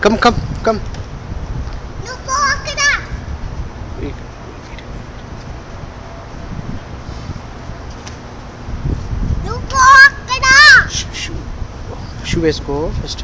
Come come come. Shoe వేసుకో first.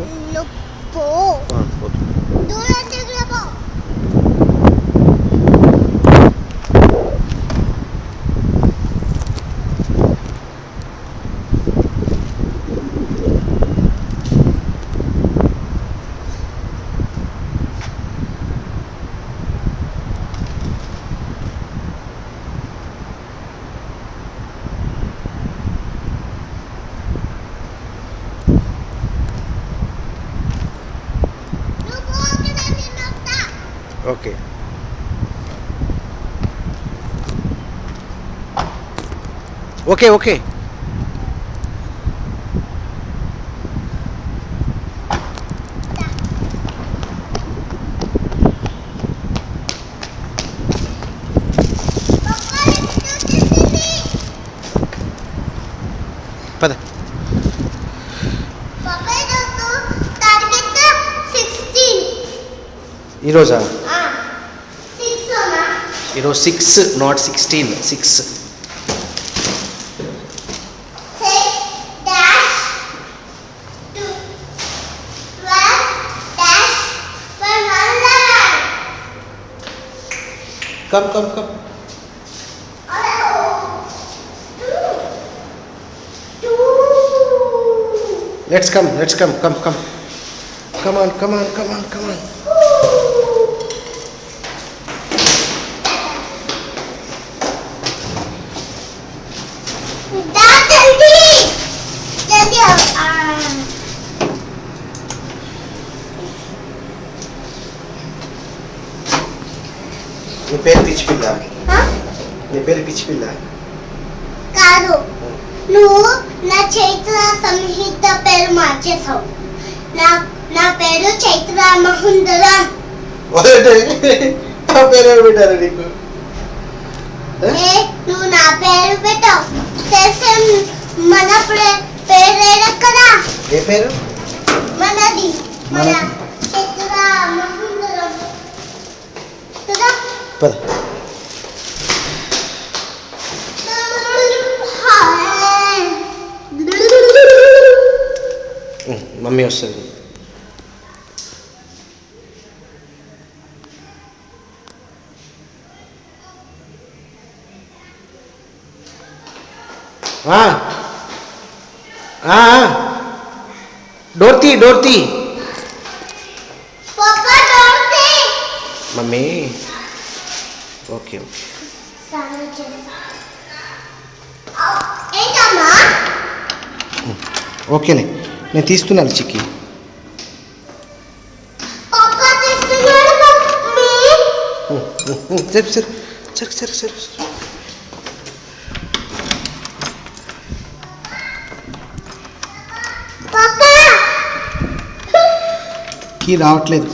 Okay. Okay okay. పద. ఈరోజా? ఈరోజు 6 not 16, 6. Come come come. Let's come. Come on. నీ పేరు పిచ్చి పిల్ల కాదు. నువ్వు నా చైత్ర సంహిత పేరు మార్చేసావు. నా పేరు చైత్ర మహుందరం. నా పేరు ఎవరు పెట్టారు నీకు? నువ్వు నా పేరు పెట్టావు. తెలిసే మన పేరు కదా. ఏ పేరు మనది? మన చైత్ర మహుందరం కదా. పద. మమ్మీ వస్తుంది. డోర్ తీ. మమ్మీ. ఓకే. ఓకేనే, నేను తీస్తున్నాను చిక్కి. సరే. కీ రావట్లేదు.